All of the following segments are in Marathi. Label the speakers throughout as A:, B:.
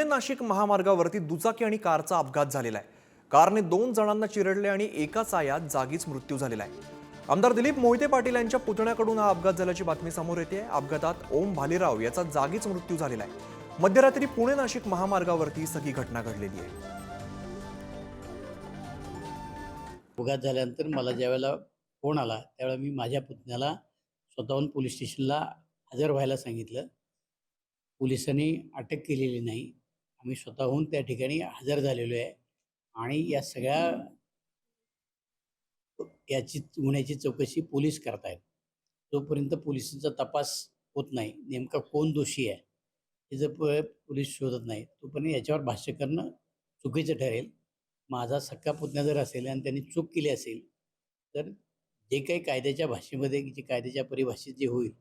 A: नाशिक महामार्गावरती दुचाकी आणि कारचा अपघात झालेला आहे। कारने 2 जणांना चिरडले आणि एका चायात जागीच मृत्यू झालेला आहे। आमदार दिलीप मोहिते पाटील यांच्या पुतण्याकडून हा अपघात झाल्याची बातमी समोर येते। अपघातात ओम भालेराव याचा जागीच मृत्यू झालेला आहे। मध्यरात्री पुणे नाशिक महामार्गावरती सगळी घटना घडलेली आहे।
B: अपघात झाल्यानंतर मला ज्यावेळेला फोन आला त्यावेळेला मी माझ्या पुतण्याला स्वतःहून पोलीस स्टेशनला हजर व्हायला सांगितलं। पोलिसांनी अटक केलेली नाही, आम्ही स्वतःहून त्या ठिकाणी हजर झालेलो आहे आणि या सगळ्या याची गुन्ह्याची चौकशी पोलीस करतायत। जोपर्यंत पोलिसांचा तपास होत नाही, नेमका कोण दोषी आहे हे जर पोलीस शोधत नाही तोपर्यंत याच्यावर भाष्य करणं चुकीचं ठरेल। माझा सख्खा पुतण्या जर असेल आणि त्यांनी चूक केली असेल तर जे काही कायद्याच्या भाषेमध्ये जे कायद्याच्या परिभाषेत जे होईल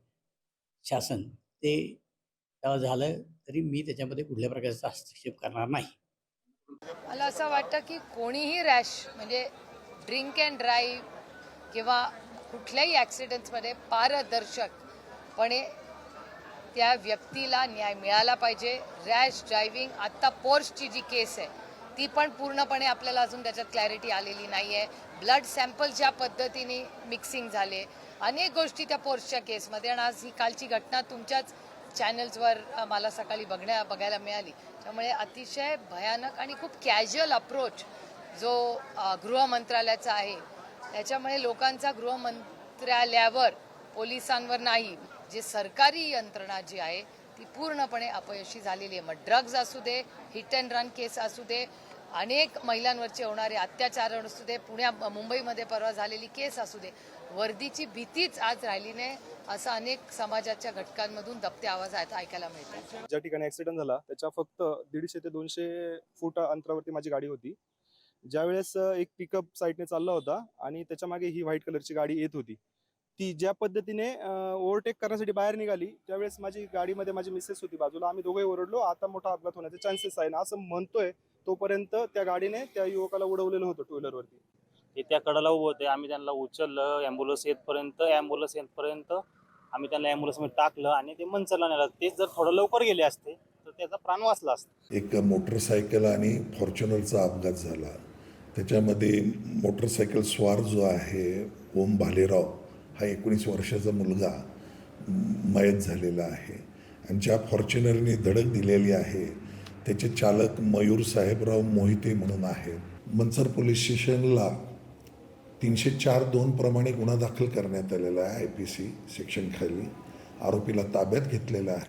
B: शासन ते झालं तरी मी त्याच्यामध्ये कुठल्या प्रकारचा हस्तक्षेप करणार नाही।
C: मला असं वाटतं की कोणीही रॅश म्हणजे ड्रिंक अँड ड्राईव्ह किंवा कुठल्याही ॲक्सिडेंट्समध्ये पारदर्शकपणे त्या व्यक्तीला न्याय मिळाला पाहिजे। रॅश ड्रायव्हिंग आत्ता पोर्शची जी केस आहे ती पण पूर्णपणे आपल्याला अजून त्याच्यात क्लॅरिटी आलेली नाही आहे। ब्लड सॅम्पल ज्या पद्धतीने मिक्सिंग झाले, अनेक गोष्टी त्या पोर्शच्या केसमध्ये, आणि आज ही कालची घटना तुमच्याच चॅनल्सवर मला सकाळी बघायला मिळाली। त्यामुळे अतिशय भयानक आणि खूप कॅज्युअल अप्रोच जो गृह मंत्रालयाचा आहे त्याच्यामुळे लोकांचा गृह मंत्रालयावर पोलिसांवर नाही, जे सरकारी यंत्रणा जी आहे ती पूर्णपणे अपयशी झालेली आहे। मग ड्रग्ज असू दे, हिट अँड रन केस असू दे, अनेक महिलांवरचे होणारे अत्याचार असू दे, मुंबईमध्ये परवा झालेली केस असू दे, वर्दीची भीतीच आज राहिली नाही असं अनेक समाजाच्या घटकांमधून दबते आवाज ऐकायला मिळतात।
D: ज्या ठिकाणी ऍक्सिडेंट झाला त्याच्या फक्त 150 ते 200 फूट अंतरावरती माझी गाडी होती। ज्यावेळेस एक पिकअप साईडने चालला होता आणि त्याच्या मागे ही व्हाईट कलरची गाडी येत होती, ती ज्या पद्धतीने ओव्हरटेक करण्यासाठी बाहेर निघाली त्यावेळेस माझी गाडीमध्ये माझी मिसेस होती बाजूला। आम्ही दोघेही ओरडलो, आता मोठा अपघात होण्याचे चान्सेस आहे ना असं म्हणतोय तोपर्यंत त्या गाडीने त्या युवकाला उडवलेलं होतं टू व्हीलरवरती।
E: ते त्या कडेला उभं होते, आम्ही त्यांना उचललं ॲम्ब्युलन्स येतपर्यंत आम्ही त्यांना ॲम्ब्युलन्समध्ये टाकलं आणि ते मनसरला नेलं। ते जर थोडं लवकर गेले असते तर त्याचा प्राण वाचला असता।
F: एक मोटरसायकल आणि फॉर्च्युनरचा अपघात झाला, त्याच्यामध्ये मोटरसायकल स्वार जो आहे ओम भालेराव हा 19 वर्षाचा मुलगा मयत झालेला आहे आणि ज्या फॉर्च्युनरने धडक दिलेली आहे त्याचे चालक मयूर साहेबराव मोहिते म्हणून आहेत। मनसर पोलीस स्टेशनला 304(2) प्रमाणे गुन्हा दाखल करण्यात आलेला आहे। IPC सेक्शन खाली आरोपीला ताब्यात घेतलेला आहे।